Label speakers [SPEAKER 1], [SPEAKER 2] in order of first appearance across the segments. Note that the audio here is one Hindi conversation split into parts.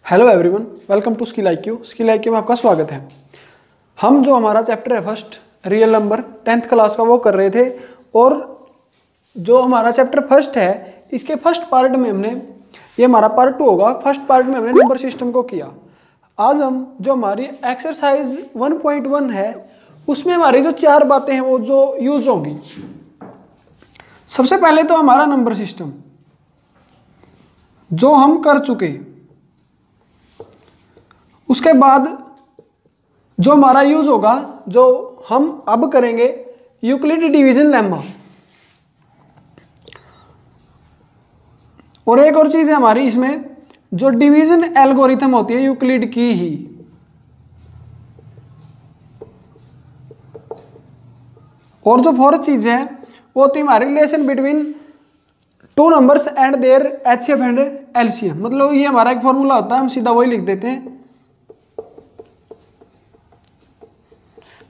[SPEAKER 1] Hello everyone, welcome to skill IQ. Skill IQ में आपका स्वागत है। हम जो हमारा चैप्टर है first real number 10th class का वो कर रहे थे और जो हमारा चैप्टर फर्स्ट है इसके फर्स्ट पार्ट में हमने, ये हमारा पार्ट 2 होगा, फर्स्ट पार्ट में हमने नंबर सिस्टम को किया। आज हम जो हमारी एक्सरसाइज 1.1 है उसमें हमारी जो 4 बातें हैं वो जो यूज होंगी। सबसे पहले तो हमारा नंबर सिस्टम जो हम कर चुके, उसके बाद जो हमारा यूज होगा, जो हम अब करेंगे, यूक्लिड डिवीजन लेम्मा। और एक और चीज है हमारी इसमें, जो डिवीजन एल्गोरिथम होती है यूक्लिड की ही। और जो फोर्थ चीज है वो होती है हमारी relation between two numbers and their HCF and LCM. मतलब ये हमारा एक फॉर्मूला होता है, हम सीधा वही लिख देते हैं।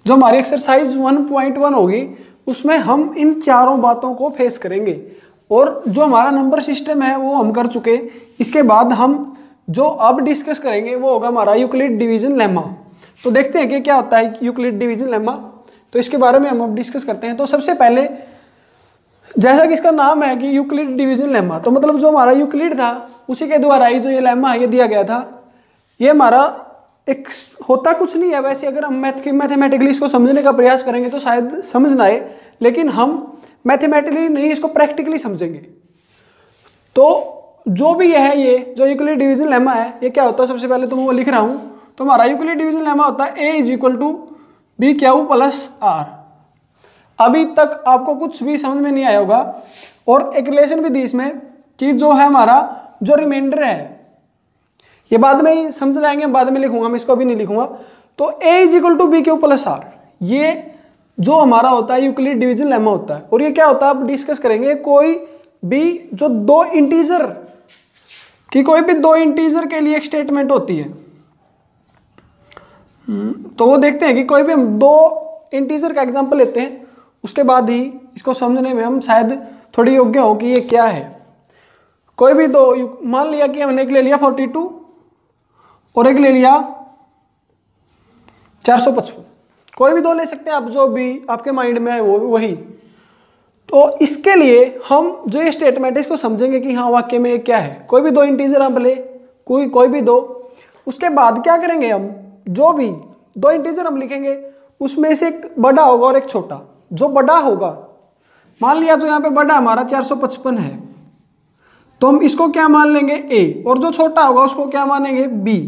[SPEAKER 1] जो हमारी एक्सरसाइज 1.1 होगी उसमें हम इन चारों बातों को फेस करेंगे। और जो हमारा नंबर सिस्टम है वो हम कर चुके। इसके बाद हम जो अब डिस्कस करेंगे वो होगा हमारा यूक्लिड डिवीजन लेम्मा। तो देखते हैं कि क्या होता है यूक्लिड डिवीजन लेम्मा। तो इसके बारे में हम अब डिस्कस करते हैं। तो सबसे पहले, जैसा कि इसका नाम है कि यूक्लिड डिवीजन लेम्मा, तो मतलब जो हमारा यूक्लिड था उसी के द्वारा ही जो ये लेम्मा ये दिया गया था। ये हमारा एक होता कुछ नहीं है वैसे, अगर हम मैथमेटिकली इसको समझने का प्रयास करेंगे तो शायद समझ ना आए, लेकिन हम मैथमेटिकली नहीं इसको प्रैक्टिकली समझेंगे। तो जो भी है ये जो यूक्लिड डिवीजन लेम्मा है ये क्या होता है, सबसे पहले तो मैं वो लिख रहा हूं। तो हमारा यूक्लिड डिवीजन लेम्मा होता है A = B Q + R। अभी तक आपको कुछ भी समझ में नहीं आया होगा। और एक रिलेशन भी दी इसमें कि जो है हमारा जो रिमाइंडर है, ये बाद में ही समझ जाएंगे, बाद में लिखूंगा, मैं इसको भी नहीं लिखूंगा। तो A = B Q + R, ये जो हमारा होता है यूक्लिड डिवीजन लेम्मा होता है। और ये क्या होता है आप डिस्कस करेंगे। कोई भी जो दो इंटीजर की, कोई भी दो इंटीजर के लिए एक स्टेटमेंट होती है, तो वो देखते हैं कि कोई भी हम दो इंटीजर का एग्जांपल लेते हैं, उसके बाद ही इसको समझने में हम शायद थोड़ी योग्य हो कि ये क्या है। कोई भी दो, मान लिया कि हमने एक ले लिया 42 और एक ले लिया 455, कोई भी दो ले सकते हैं आप, जो भी आपके माइंड में है वो वही। तो इसके लिए हम जो ये स्टेटमेंट है इसको समझेंगे कि हाँ वाक्य में ये क्या है। कोई भी दो इंटीजर हम ले, कोई भी दो, उसके बाद क्या करेंगे हम, जो भी दो इंटीजर हम लिखेंगे उसमें से एक बड़ा होगा और एक छोटा। जो बड़ा होगा, मान लिया तो यहाँ पे बड़ा हमारा 455 है, तो हम इसको क्या मान लेंगे A, और जो छोटा होगा उसको क्या मानेंगे B।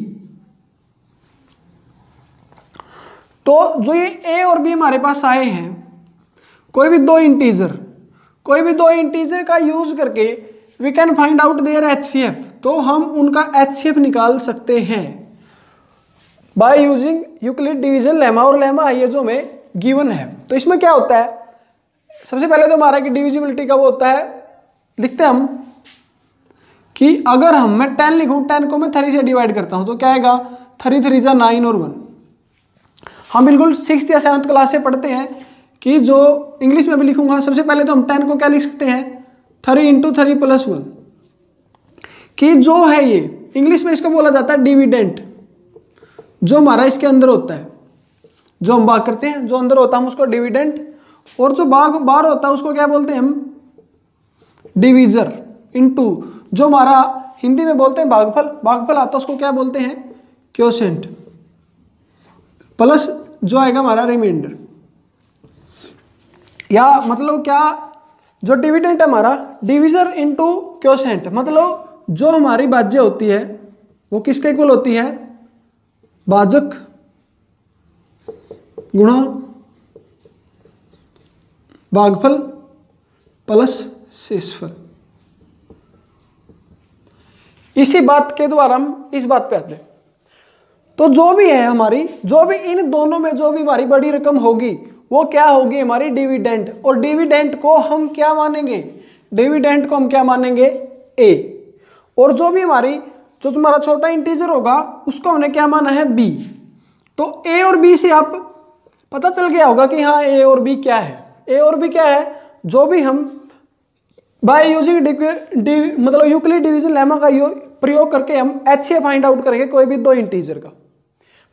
[SPEAKER 1] तो जो ये A और B हमारे पास आए हैं, कोई भी दो इंटीजर का यूज करके we can find out their HCF। तो हम उनका HCF निकाल सकते हैं by using Euclid division lemma. और लेम्मा ये जो हमें गिवन है। तो इसमें क्या होता है, सबसे पहले तो हमारा कि डिविजिबिलिटी का वो होता है, लिखते हैं हम कि अगर मैं 10 लिखूं, 10 को मैं 3 से डिवाइड करता हूं तो क्या आएगा, 3 3 जा 9 और 1। हम बिल्कुल 6th या 7th क्लास से पढ़ते हैं कि जो इंग्लिश में भी लिखूंगा, सबसे पहले तो हम 10 को क्या लिख सकते हैं, 3 × 3 + 1, कि जो है ये इंग्लिश में इसको बोला जाता है डिविडेंट। जो हमारा इसके अंदर होता है, जो हम भाग करते हैं, जो अंदर होता है हम उसको डिविडेंट, और जो भाग बाहर होता है उसको क्या बोलते हैं हम, डिवीजर। इनटू जो हमारा हिंदी में बोलते हैं भागफल आता है उसको क्या बोलते हैं, क्वोशिएंट, प्लस जो आएगा हमारा रिमाइंडर। या मतलब क्या, जो डिविडेंट है हमारा डिवीजर इनटू क्वोशिएंट, मतलब जो हमारी भाज्य होती है वो किसके इक्वल होती है, भाजक गुणा भागफल प्लस शेषफल। इसी बात के द्वारा हम इस बात पे आते हैं। तो जो भी है हमारी, जो भी इन दोनों में जो भी हमारी बड़ी रकम होगी वो क्या होगी, हमारी डिविडेंट। और डिविडेंट को हम क्या मानेंगे, डिविडेंट को हम क्या मानेंगे, A। और जो भी हमारी जो तुम्हारा छोटा इंटीजर होगा उसको हमने क्या माना है, B। तो A और B से आप पता चल गया होगा कि हाँ A और B क्या है। A और B क्या है, जो भी हम बाय यूजिंग मतलब यूक्लिड डिवीजन लेमा का प्रयोग करके हम HCF फाइंड आउट करेंगे कोई भी दो इंटीजर का।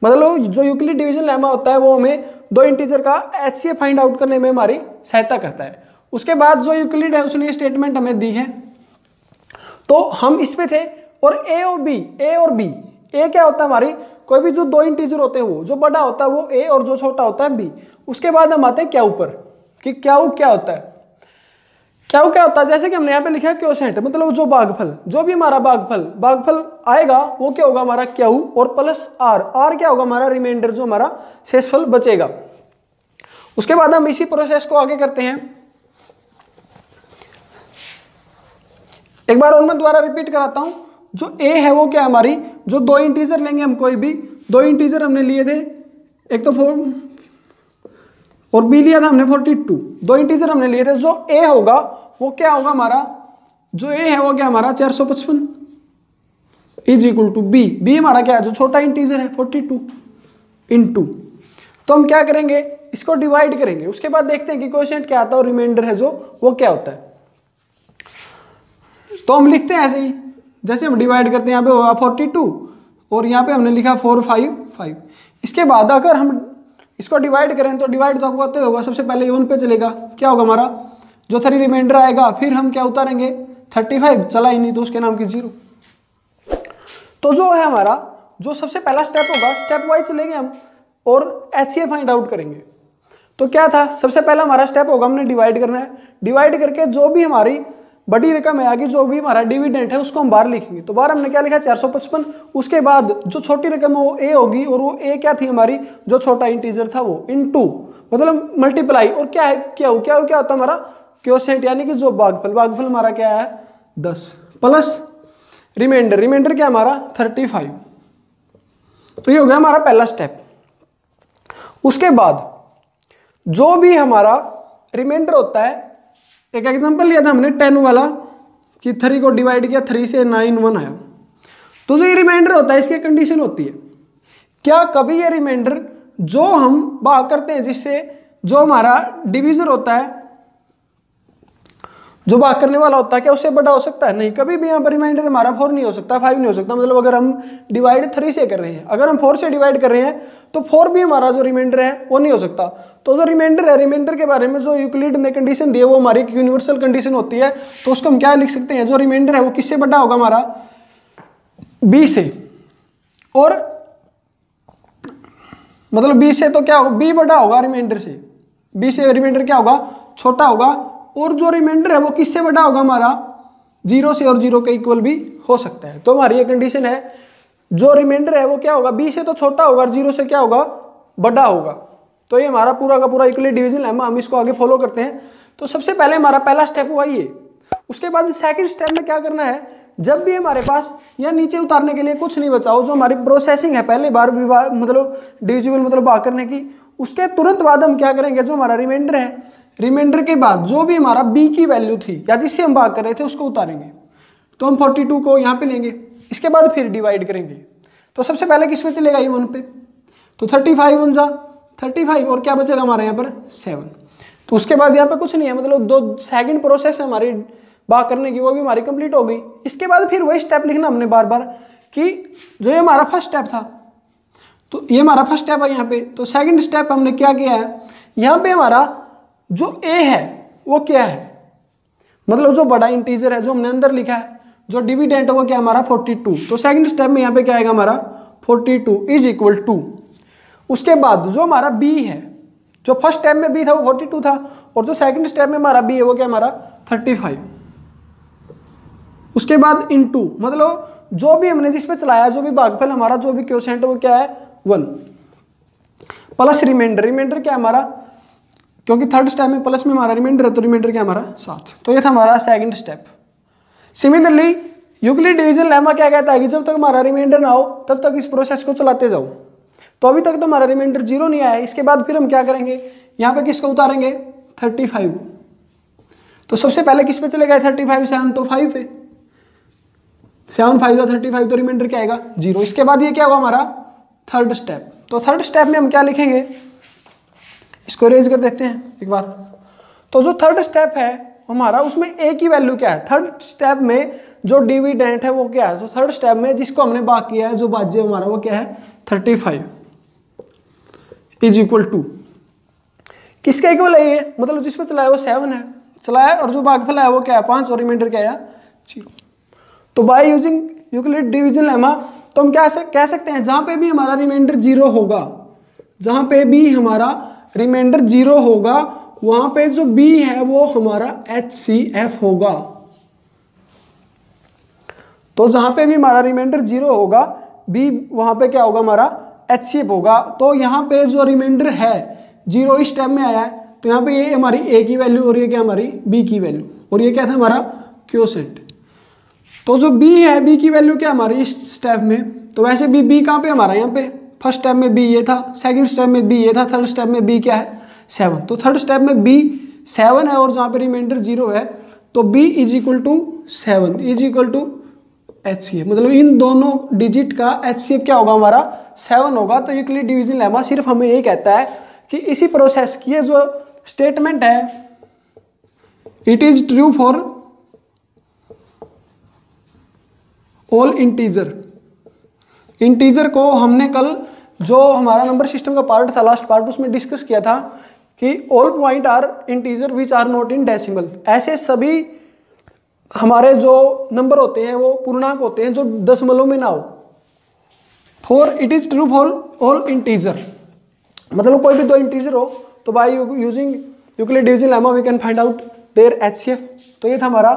[SPEAKER 1] मतलब जो यूक्लिड डिवीजन लेमा होता है वो हमें दो इंटीजर का HCF फाइंड आउट करने में हमारी सहायता करता है। उसके बाद जो यूक्लिड है उसने स्टेटमेंट हमें दी है, तो हम इस पे थे। और ए और बी, ए क्या होता है हमारी, कोई भी जो दो इंटीजर होते हैं वो जो बड़ा होता है वो ए और जो छोटा होता है बी। उसके बाद हम आते हैं क्यू पर कि क्यू क्या होता है। क्यू क्या होता है, जैसे कि हमने यहाँ पे लिखा है क्वोशेंट, मतलब जो भागफल, जो भी हमारा भागफल आएगा वो क्या होगा हमारा क्यू और प्लस आर क्या होगा हमारा रिमाइंडर, जो हमारा शेषफल बचेगा। उसके बाद हम इसी प्रोसेस को आगे करते हैं। एक बार और मैं दोबारा रिपीट कराता हूं। जो ए है वो क्या हमारी, जो दो इंटीजर लेंगे हम, कोई भी दो इंटीजर हमने लिए थे, एक तो 4 और बी लिया था हमने 42, दो इंटीजर हमने लिए थे। जो ए होगा वो क्या होगा हमारा, जो ए है वो क्या हमारा 455 इज इक्वल टू बी हमारा क्या है, जो छोटा इंटीजर है 42 इंटू, तो हम क्या करेंगे इसको डिवाइड करेंगे। उसके बाद देखते हैं कि क्वोशिएंट क्या आता है और रिमाइंडर है जो वो क्या होता है। तो हम लिखते हैं ऐसे ही, जैसे हम डिवाइड करते हैं, यहाँ पे होगा 42 और यहाँ पे हमने लिखा 455। इसके बाद अगर हम इसको डिवाइड करें तो डिवाइड तो आपको आते होगा, सबसे पहले 1 पे चलेगा, क्या होगा हमारा जो 3 रिमाइंडर आएगा, फिर हम क्या उतारेंगे 35, चला ही नहीं तो उसके नाम की 0। तो जो है हमारा जो सबसे पहला स्टेप होगा, स्टेप वाइज चलेंगे हम और HCF फाइंड आउट करेंगे। तो क्या था, सबसे पहला हमारा स्टेप होगा हमने डिवाइड करना है। डिवाइड करके जो भी हमारी बड़ी रकम है आगे, जो भी हमारा डिविडेंड है उसको हम बाहर लिखेंगे। तो बाहर हमने क्या लिखा 455। उसके बाद जो छोटी रकम है वो ए होगी, और वो ए क्या थी हमारी, जो छोटा इंटीजर था वो, इनटू मतलब मल्टीप्लाई, और क्या है क्या होता है हमारा क्वोशिएंट, यानी कि जो भागफल हमारा क्या है 10 प्लस रिमाइंडर क्या हमारा 35। तो ये हो गया हमारा पहला स्टेप। उसके बाद जो भी हमारा रिमाइंडर होता है, एक एग्जांपल लिया था हमने 10 वाला कि 3 को डिवाइड किया, 3 से 9 1 आया। तो जो ये रिमाइंडर होता है इसकी कंडीशन होती है, क्या कभी ये रिमाइंडर जो हम भाग करते हैं जिससे जो हमारा डिवीजर होता है, जो भाग करने वाला होता है, क्या उससे बड़ा हो सकता है? नहीं, कभी भी यहाँ पर रिमाइंडर हमारा 4 नहीं हो सकता, 5 नहीं हो सकता। मतलब अगर हम डिवाइड 3 से कर रहे हैं, अगर हम 4 से डिवाइड कर रहे हैं तो 4 भी हमारा जो रिमाइंडर है वो नहीं हो सकता। तो जो रिमाइंडर है, रिमाइंडर के बारे में जो यूक्लिड ने कंडीशन दी है वो हमारी एक यूनिवर्सल कंडीशन होती है। तो उसको हम क्या लिख सकते हैं, जो रिमाइंडर है वो किससे बड़ा होगा हमारा बी से, और मतलब बी से तो क्या होगा, बी बड़ा होगा रिमाइंडर से, बी से रिमाइंडर क्या होगा छोटा होगा, और जो रिमाइंडर है वो किससे बड़ा होगा हमारा 0 से, और 0 के इक्वल भी हो सकता है। तो हमारी ये कंडीशन है, जो रिमाइंडर है वो क्या होगा बी से तो छोटा होगा और 0 से क्या होगा बड़ा होगा। तो ये हमारा पूरा का पूरा यूक्लिड डिवीजन लेमा, हम इसको आगे फॉलो करते हैं। तो सबसे पहले हमारा पहला स्टेप हुआ ये। उसके बाद सेकंड स्टेप में क्या करना है, जब भी हमारे पास या नीचे उतारने के लिए कुछ नहीं बचा हो, जो हमारी प्रोसेसिंग है पहले बार मतलब डिविजिबल मतलब भाग करने की, उसके तुरंत बाद हम क्या करेंगे, जो हमारा रिमाइंडर है, रिमाइंडर के बाद जो भी हमारा बी की वैल्यू थी या जिससे हम भाग कर रहे थे उसको उतारेंगे। तो हम 42 को यहाँ पे लेंगे, इसके बाद फिर डिवाइड करेंगे। तो सबसे पहले किस पे चलेगा, ये 1 पे, तो 35 1 जा 35, और क्या बचेगा हमारे यहाँ पर 7। तो उसके बाद यहाँ पे कुछ नहीं है, मतलब 2 सेकंड प्रोसेस है हमारी भाग करने की, वो भी हमारी कंप्लीट हो गई। इसके बाद फिर वही स्टेप लिखना हमने बार बार, कि जो ये हमारा फर्स्ट स्टेप था, तो ये हमारा फर्स्ट स्टेप है यहाँ पे। तो सेकंड स्टेप हमने क्या किया है, यहाँ पे हमारा जो ए है वो क्या है, मतलब जो बड़ा इंटीजर है जो हमने अंदर लिखा है, जो डिविडेंड है वो क्या हमारा 42। तो सेकंड स्टेप में यहाँ पे क्या आएगा हमारा 42 इज इक्वल टू, उसके बाद जो हमारा बी है, जो फर्स्ट स्टेप में बी था वो 42 था, और जो सेकंड स्टेप में हमारा बी है वो क्या हमारा 35। उसके बाद इनटू, मतलब जो भी हमने जिस पे चलाया, जो भी भागफल हमारा, जो भी क्वोशिएंट है वो क्या है 1, प्लस रिमाइंडर क्या हमारा, क्योंकि थर्ड स्टेप में प्लस में हमारा रिमाइंडर है तो रिमाइंडर क्या हमारा 7। तो ये था हमारा second step. Similarly Euclid division lemma क्या कहता है कि जब तक हमारा रिमाइंडर ना हो तब तक इस प्रोसेस को चलाते जाओ। तो अभी तक तो हमारा रिमाइंडर 0 नहीं आया है। इसके बाद फिर हम क्या करेंगे, यहाँ पे किसको उतारेंगे 35। तो सबसे पहले किस पे चले गए 35 से, हम तो 5 पे, 7 5 35, तो रिमाइंडर क्या आएगा 0। इसके बाद ये क्या होगा हमारा थर्ड स्टेप। तो थर्ड स्टेप में हम क्या लिखेंगे, इसको रेज कर देते हैं एक बार। तो जो थर्ड स्टेप है हमारा, उसमें ए की वैल्यू क्या है, थर्ड स्टेप में जो डिविडेंट है वो क्या है, तो थर्ड स्टेप में जिसको हमने भाग किया है, जो भाज्य हमारा वो क्या है 35 इज इक्वल टू किसके इक्वल है ये, मतलब जिसमें चलाया वो 7 है चलाया, और जो भागफल है वो क्या है 5 और रिमाइंडर क्या है 0। तो by using Euclid division lemma तो हम क्या कह सकते हैं, जहां पे भी हमारा रिमाइंडर 0 होगा, जहां पे भी हमारा रिमाइंडर 0 होगा वहां पे जो b है वो हमारा HCF होगा। तो जहां पे भी हमारा रिमाइंडर 0 होगा b वहां पे क्या होगा हमारा HCF होगा। तो यहाँ पे जो रिमाइंडर है 0 इस टाइम में आया है, तो यहाँ पे ये हमारी a की वैल्यू और ये क्या हमारी b की वैल्यू, और ये क्या था हमारा क्वोशेंट। तो जो b है b की वैल्यू क्या हमारी इस स्टेप में, तो वैसे भी b कहाँ पे हमारा यहाँ पे फर्स्ट स्टेप में b ये था, सेकंड स्टेप में b ये था, थर्ड स्टेप में b क्या है 7। तो थर्ड स्टेप में b 7 है और जहाँ पे रिमाइंडर 0 है तो b is equal to 7 is equal to HCF, मतलब इन दोनों डिजिट का HCF क्या होगा हमारा 7 होगा। तो यूक्लिड डिवीजन लेमा सिर्फ हमें यही कहता है कि इसी प्रोसेस की ये जो स्टेटमेंट है it is true for all integer. Integer को हमने कल जो हमारा नंबर सिस्टम का पार्ट था लास्ट पार्ट उसमें डिस्कस किया था कि all point are integer which are not in decimal. ऐसे सभी हमारे जो नंबर होते हैं वो पूर्णांक होते हैं जो दशमलव में ना हो। For it is true for all integer, मतलब कोई भी दो इंटीजर हो तो by using Euclid division lemma we can find out their HCF। तो ये था हमारा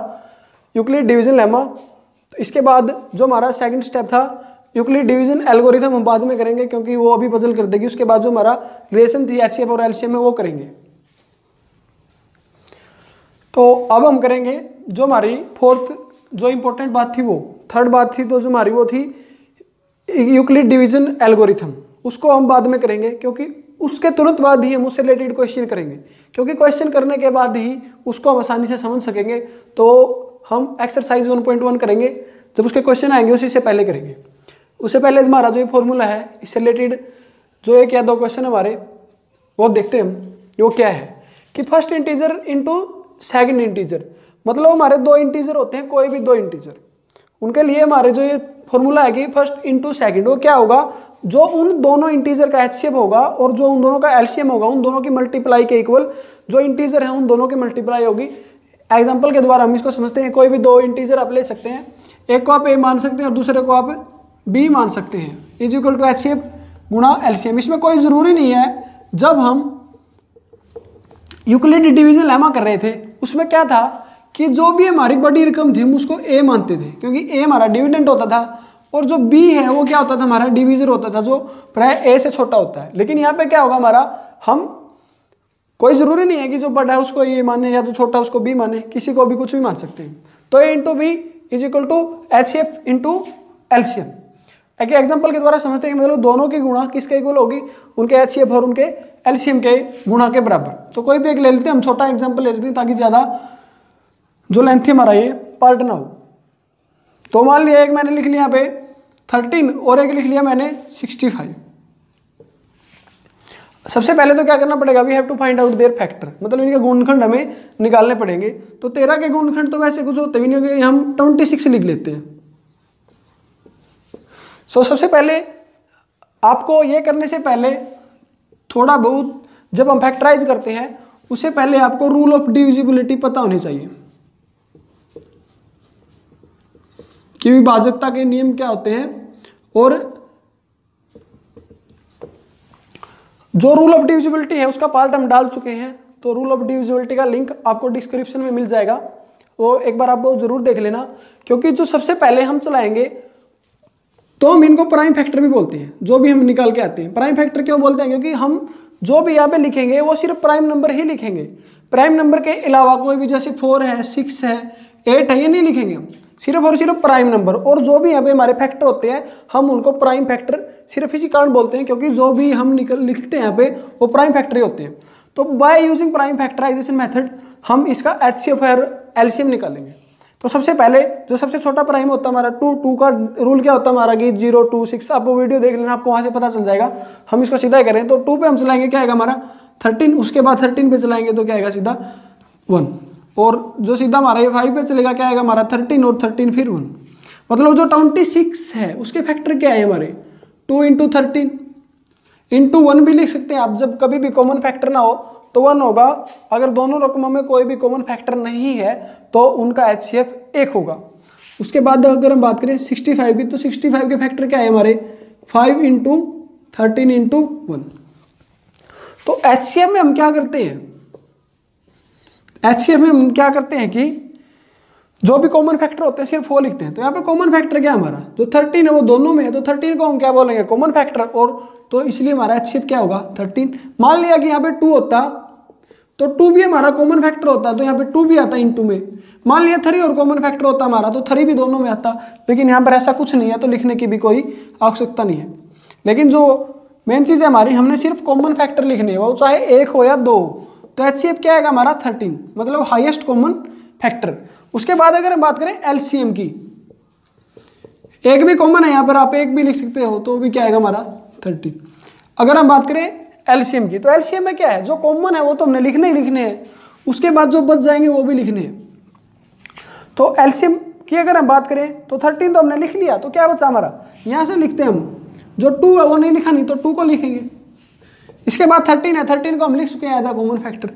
[SPEAKER 1] यूक्लिड डिवीजन लेमा। तो इसके बाद जो हमारा सेकंड स्टेप था यूक्लिड डिवीजन एल्गोरिथम हम बाद में करेंगे क्योंकि वो अभी पजल कर देगी। उसके बाद जो हमारा रिलेशन थी HCF और LCM में वो करेंगे। तो अब हम करेंगे जो हमारी फोर्थ जो इंपॉर्टेंट बात थी वो थर्ड बात थी, तो जो हमारी वो थी यूक्लिड डिवीजन एल्गोरिथम, उसको हम बाद में करेंगे क्योंकि उसके तुरंत बाद ही हम उससे रिलेटेड क्वेश्चन करेंगे, क्योंकि क्वेश्चन करने के बाद ही उसको हम आसानी से समझ सकेंगे। तो हम एक्सरसाइज 1.1 करेंगे, जब उसके क्वेश्चन आएंगे उसी से पहले करेंगे। उससे पहले हमारा जो ये फॉर्मूला है इससे रिलेटेड जो एक या दो क्वेश्चन हमारे वो देखते हैं हम, वो क्या है कि first integer into second integer, मतलब हमारे दो इंटीजर होते हैं, कोई भी दो इंटीजर, उनके लिए हमारे जो ये फॉर्मूला है कि फर्स्ट इंटू सेकेंड, वो क्या होगा जो उन दोनों इंटीजर का HCF होगा और जो उन दोनों का LCM होगा, उन दोनों की मल्टीप्लाई के इक्वल जो इंटीजर है उन दोनों की मल्टीप्लाई होगी। एग्जाम्पल के द्वारा हम इसको समझते हैं। कोई भी दो इंटीजर आप ले सकते हैं, एक को आप A मान सकते हैं और दूसरे को आप B मान सकते हैं, इज इक्वल टू HCF गुणा LCM। इसमें कोई ज़रूरी नहीं है, जब हम यूक्लिड डिवीजन लेमा कर रहे थे उसमें क्या था कि जो भी हमारी बड़ी रकम थी हम उसको A मानते थे क्योंकि A हमारा डिविडेंड होता था, और जो B है वो क्या होता था हमारा डिवीजर होता था जो प्राय A से छोटा होता है। लेकिन यहाँ पे क्या होगा हमारा, हम कोई ज़रूरी नहीं है कि जो बड़ा है उसको A माने या जो छोटा उसको B माने, किसी को भी कुछ भी मान सकते हैं। तो A into B is equal to HCF into LCM। एक एग्जाम्पल के द्वारा समझते हैं, मतलब दोनों की गुणा किसके इक्वल होगी, उनके HCF और उनके LCM के गुणा के बराबर। तो कोई भी एक ले लेते हैं, हम छोटा एग्जाम्पल ले लेते हैं ताकि ज़्यादा जो लेंथ है हमारा ये पार्ट ना हो। तो मान लिया एक मैंने लिख लिया यहाँ पे 13 और एक लिख लिया मैंने 65। सबसे पहले तो क्या करना पड़ेगा, we have to find out their factor, मतलब इनके गुणनखंड हमें निकालने पड़ेंगे। तो 13 के गुणनखंड तो वैसे कुछ होते भी नहीं होंगे, हम 26 लिख लेते हैं। सबसे पहले आपको ये करने से पहले थोड़ा बहुत जब हम फैक्टराइज करते हैं उससे पहले आपको रूल ऑफ डिविजिबिलिटी पता होने चाहिए कि विभाजकता के नियम क्या होते हैं। और जो रूल ऑफ डिविजिबिलिटी है उसका पार्ट हम डाल चुके हैं, तो रूल ऑफ डिविजिबिलिटी का लिंक आपको डिस्क्रिप्शन में मिल जाएगा, तो एक बार आप वो जरूर देख लेना। क्योंकि जो सबसे पहले हम चलाएंगे तो हम इनको प्राइम फैक्टर भी बोलते हैं, जो भी हम निकाल के आते हैं। प्राइम फैक्टर क्यों बोलते हैं, क्योंकि हम जो भी यहाँ पे लिखेंगे वो सिर्फ प्राइम नंबर ही लिखेंगे, प्राइम नंबर के अलावा कोई भी जैसे 4 है 6 है 8 है ये नहीं लिखेंगे हम, सिर्फ और सिर्फ प्राइम नंबर। और जो भी यहाँ पे हमारे फैक्टर होते हैं हम उनको प्राइम फैक्टर सिर्फ इसी कारण बोलते हैं क्योंकि जो भी हम लिखते हैं यहाँ पे वो प्राइम फैक्टर ही होते हैं। तो by using prime factorization method हम इसका HCF और LCM निकालेंगे। तो सबसे पहले जो सबसे छोटा प्राइम होता है हमारा 2 का रूल क्या होता है हमारा कि 0 2 6, आप वो वीडियो देख लेना, आपको वहाँ से पता चल जाएगा। हम इसको सीधा ही करें तो 2 पे हम चलाएंगे क्या आएगा हमारा 13, उसके बाद 13 पे चलाएंगे तो क्या आएगा सीधा 1। और जो सीधा हमारा ये 5 पे चलेगा क्या आएगा हमारा 13 और 13 फिर 1, मतलब जो 26 है उसके फैक्टर क्या है हमारे 2 × 13 × 1 भी लिख सकते हैं आप। जब कभी भी कॉमन फैक्टर ना हो तो 1 होगा, अगर दोनों रकमों में कोई भी कॉमन फैक्टर नहीं है तो उनका HCF 1 होगा। उसके बाद अगर हम बात करें 65 की, तो 65 के फैक्टर क्या है हमारे 5 × 13 × 1। तो HCF में हम क्या करते हैं, HCF में हम क्या करते हैं कि जो भी कॉमन फैक्टर होते हैं सिर्फ वो लिखते हैं। तो यहाँ पे कॉमन फैक्टर क्या हमारा जो 13 है वो दोनों में है, तो 13 को हम क्या बोलेंगे कॉमन फैक्टर, और तो इसलिए हमारा HCF क्या होगा 13। मान लिया कि यहाँ पे 2 होता तो 2 भी हमारा कॉमन फैक्टर होता, तो यहाँ पे 2 भी आता इन 2 में। मान लिया 3 और कॉमन फैक्टर होता हमारा तो 3 भी दोनों में आता, लेकिन यहाँ पर ऐसा कुछ नहीं है तो लिखने की भी कोई आवश्यकता नहीं है। लेकिन जो मेन चीज़ है हमारी, हमने सिर्फ कॉमन फैक्टर लिखने हैं, वो चाहे 1 हो या 2, तो HCF क्या आएगा हमारा 13, मतलब हाईएस्ट कॉमन फैक्टर। उसके बाद अगर हम बात करें LCM की, एक भी कॉमन है यहाँ पर, आप एक भी लिख सकते हो, तो भी क्या आएगा हमारा 13। अगर हम बात करें LCM की, तो LCM में क्या है जो कॉमन है वो तो हमने लिखने ही लिखने हैं, उसके बाद जो बच जाएंगे वो भी लिखने हैं। तो LCM की अगर हम बात करें तो 13 तो हमने लिख लिया, तो क्या बचा हमारा, यहाँ से लिखते हैं हम, जो 2 है वो नहीं लिखा, नहीं तो 2 को लिखेंगे। इसके बाद 13 है, 13 को हम लिख चुके हैं एज अ कॉमन फैक्टर,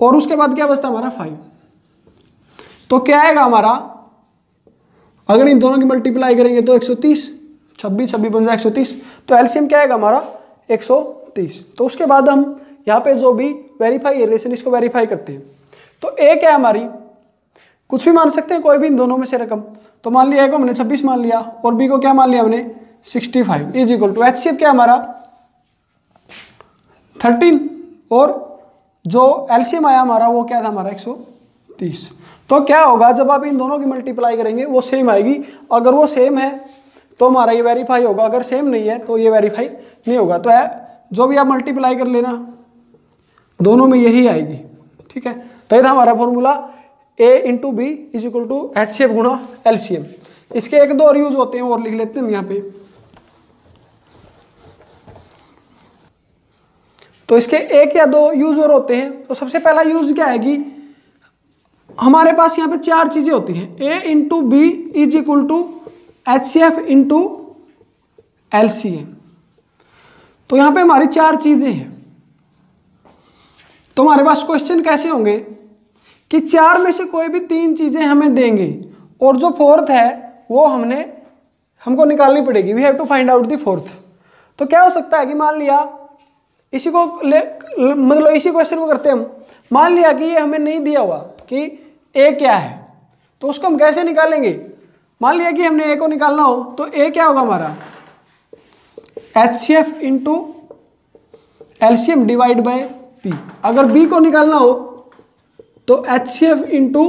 [SPEAKER 1] और उसके बाद क्या बचता हमारा 5। तो क्या आएगा हमारा, अगर इन दोनों की मल्टीप्लाई करेंगे तो 130, 26 बन जाए 130, तो LCM क्या आएगा हमारा 130। तो उसके बाद हम यहाँ पे जो भी वेरीफाई रिलेशन इसको वेरीफाई करते हैं। तो A क्या है हमारी, कुछ भी मान सकते हैं कोई भी इन दोनों में से रकम, तो मान लिया A को हमने 26 मान लिया और B को क्या मान लिया हमने 65 इज इक्वल टू HCF क्या हमारा 13, और जो LCM आया हमारा वो क्या था हमारा 130। तो क्या होगा जब आप इन दोनों की मल्टीप्लाई करेंगे वो सेम आएगी, अगर वो सेम है तो हमारा ये वेरीफाई होगा, अगर सेम नहीं है तो ये वेरीफाई नहीं होगा। तो है जो भी आप मल्टीप्लाई कर लेना दोनों में यही आएगी, ठीक है। तो ये था हमारा formula A × B is equal to HCF गुणा LCM। इसके 1-2 और यूज होते हैं और लिख लेते हैं हम यहाँ पे। तो इसके 1 या 2 यूज और होते हैं। तो सबसे पहला यूज क्या है कि हमारे पास यहाँ पे 4 चीजें होती हैं, A × B is equal to HCF × LCM। तो यहाँ पे हमारी 4 चीजें हैं। तो हमारे पास क्वेश्चन कैसे होंगे कि 4 में से कोई भी 3 चीजें हमें देंगे और जो 4th है वो हमको निकालनी पड़ेगी, we have to find out the 4th। तो क्या हो सकता है कि मान लिया इसी को मतलब इसी क्वेश्चन को करते हैं हम, मान लिया कि ये हमें नहीं दिया हुआ कि A क्या है, तो उसको हम कैसे निकालेंगे। मान लिया कि हमने A को निकालना हो तो A क्या होगा हमारा HCF × LCM divide by P। अगर B को निकालना हो तो HCF ×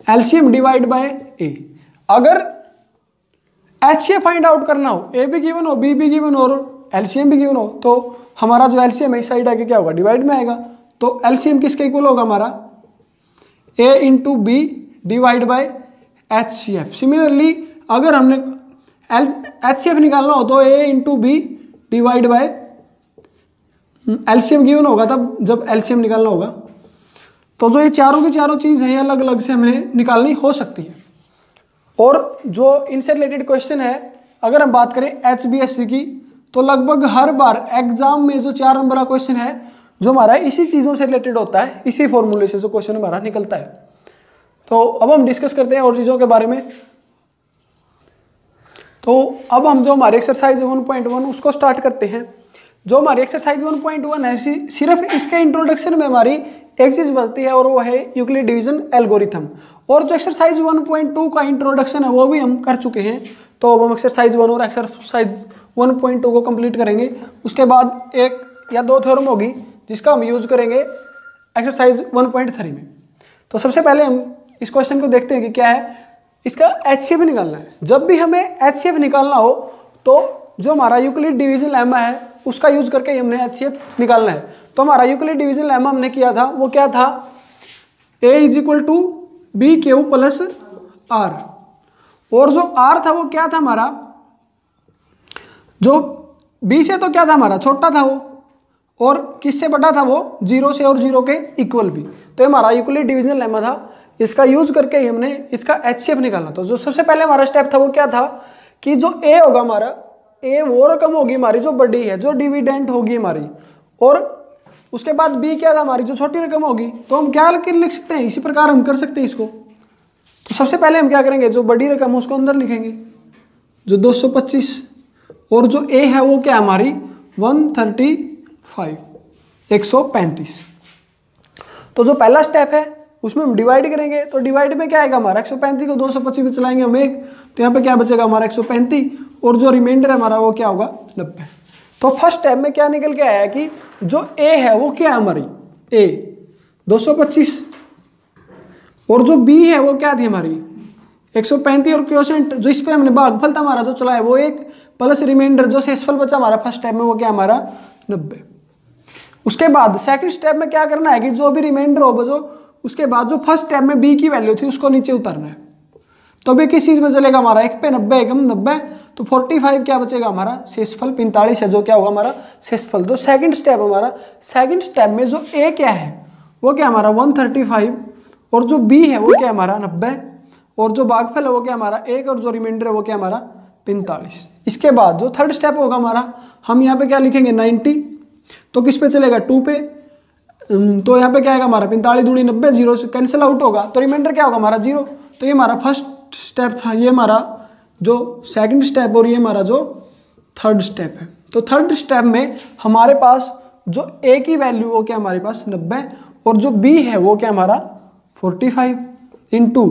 [SPEAKER 1] LCM divide by A। अगर HCF फाइंड आउट करना हो, A भी गिवन हो, B भी गिवन हो और LCM भी गिवन हो, तो हमारा जो LCM है इस साइड आके क्या होगा डिवाइड में आएगा। तो LCM किसके इक्वल होगा हमारा A × B divide by HCF। Similarly अगर हमने HCF निकालना हो तो A × B divide by LCM given होगा तब जब LCM निकालना होगा। तो जो ये चारों की चारों चीज़ है अलग अलग से हमें निकालनी हो सकती है। और जो इनसे रिलेटेड क्वेश्चन है अगर हम बात करें HBSC की, तो लगभग हर बार एग्जाम में जो 4 नंबर का क्वेश्चन है जो हमारा इसी चीज़ों से रिलेटेड होता है, इसी फॉर्मूले से जो क्वेश्चन हमारा निकलता है। तो अब हम डिस्कस करते हैं और चीज़ों के बारे में। तो अब हम जो हमारी एक्सरसाइज 1.1 उसको स्टार्ट करते हैं। जो हमारी एक्सरसाइज 1.1 है सिर्फ इसके इंट्रोडक्शन में हमारी एक चीज़ बचती है और वो है यूक्लिड डिवीजन एल्गोरिथम। और जो एक्सरसाइज 1.2 का इंट्रोडक्शन है वो भी हम कर चुके हैं। तो अब हम एक्सरसाइज 1 और एक्सरसाइज 1.2 को कंप्लीट करेंगे। उसके बाद 1 या 2 थ्योरम होगी जिसका हम यूज करेंगे एक्सरसाइज 1.3 में। तो सबसे पहले हम इस क्वेश्चन को देखते हैं कि क्या है, इसका HCF निकालना है। जब भी हमें HCF निकालना हो तो जो हमारा यूक्लिड डिवीजन लेमा है उसका यूज करके हमने HCF निकालना है। तो हमारा यूक्लिड डिवीजन लेमा हमने किया था वो क्या था, A = BQ + R। और जो R था वो क्या था हमारा, जो B से तो क्या था हमारा छोटा था वो, और किससे बड़ा था वो 0 से और 0 के इक्वल भी। तो ये हमारा यूक्लिड डिवीजन लेमा था, इसका यूज करके ही हमने इसका HCF निकालना था। जो सबसे पहले हमारा स्टेप था वो क्या था कि जो A होगा हमारा, A वो रकम होगी हमारी जो बड़ी है, जो डिविडेंड होगी हमारी, और उसके बाद B क्या था हमारी जो छोटी रकम होगी। तो हम क्या लिख सकते हैं, इसी प्रकार हम कर सकते हैं इसको। तो सबसे पहले हम क्या करेंगे, जो बड़ी रकम है उसको अंदर लिखेंगे, जो 225, और जो A है वो क्या हमारी 135, 135। तो जो पहला स्टेप है उसमें हम डिवाइड करेंगे, तो डिवाइड में क्या आएगा हमारा 135 को 225 में चलाएंगे हम 1, तो यहाँ पे क्या बचेगा हमारा 135, और जो रिमाइंडर है हमारा वो क्या होगा 90। तो फर्स्ट स्टेप में क्या निकल के आया कि जो A है वो क्या है हमारी A 225, और जो B है वो क्या थी हमारी 135, और क्वोशिएंट जो इस पे हमने भागफल था हमारा जो चला है वो 1, प्लस रिमाइंडर जो शेषफल बचा हमारा फर्स्ट स्टेप में वो क्या हमारा 90। उसके बाद सेकंड स्टेप में क्या करना है कि जो भी रिमाइंडर हो बचो, उसके बाद जो फर्स्ट स्टेप में B की वैल्यू थी उसको नीचे उतारना है। तो अभी किस चीज में चलेगा हमारा 1 पे 90 एकम 90, तो 45 क्या बचेगा हमारा शेषफल 45 है जो क्या होगा हमारा शेषफल। तो सेकंड स्टेप हमारा, सेकंड स्टेप में जो A क्या है वो क्या हमारा 135, और जो B है वो क्या हमारा 90, और जो भागफल है वो क्या हमारा 1, और जो रिमाइंडर है वो क्या हमारा 45। इसके बाद जो थर्ड स्टेप होगा हमारा, हम यहाँ पे क्या लिखेंगे 90, तो किस पे चलेगा 2 पे, तो यहाँ पे क्या आएगा हमारा 45 दूनी 90, 0 से कैंसिल आउट होगा, तो रिमाइंडर क्या होगा हमारा 0। तो ये हमारा फर्स्ट स्टेप था, ये हमारा जो सेकंड स्टेप, और ये हमारा जो थर्ड स्टेप है। तो थर्ड स्टेप में हमारे पास जो A की वैल्यू वो क्या हमारे पास 90, और जो B है वो क्या हमारा 45 इंटू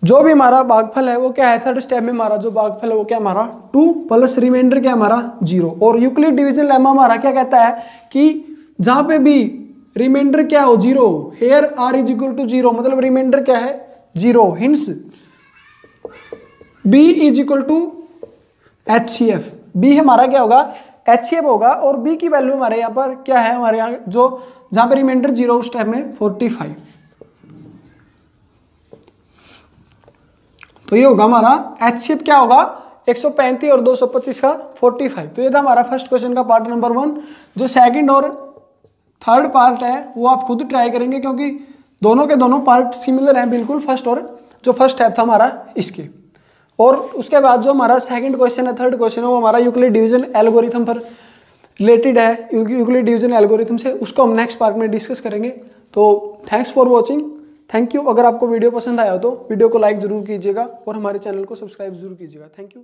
[SPEAKER 1] जो भी हमारा भागफल है वो क्या है, थर्ड स्टेप में हमारा जो भागफल है वो क्या हमारा 2, प्लस रिमाइंडर क्या हमारा 0। और यूक्लिड डिवीजन लेमा हमारा क्या कहता है कि जहां पे भी रिमाइंडर क्या हो 0, here R is equal to 0, मतलब रिमाइंडर क्या है 0, hence B is equal to HCF। B हमारा क्या होगा HCF होगा, और B की वैल्यू हमारे यहाँ पर क्या है, हमारे यहाँ जो जहां पे रिमाइंडर 0 उस टाइम में 45। तो ये होगा हमारा HCF क्या होगा 135 और 225 का 45। तो ये था हमारा फर्स्ट क्वेश्चन का पार्ट नंबर 1। जो सेकंड और थर्ड पार्ट है वो आप खुद ट्राई करेंगे, क्योंकि दोनों के दोनों पार्ट सिमिलर हैं बिल्कुल, फर्स्ट और जो फर्स्ट स्टेप था हमारा इसके। और उसके बाद जो हमारा सेकंड क्वेश्चन है, थर्ड क्वेश्चन है, वो हमारा यूक्लिड डिवीजन एल्गोरिथम पर रिलेटेड है, यूक्लिड डिवीजन एल्गोरिथम से, उसको हम नेक्स्ट पार्ट में डिस्कस करेंगे। तो thanks for watching, thank you. अगर आपको वीडियो पसंद आया हो तो वीडियो को लाइक जरूर कीजिएगा और हमारे चैनल को सब्सक्राइब जरूर कीजिएगा। Thank you.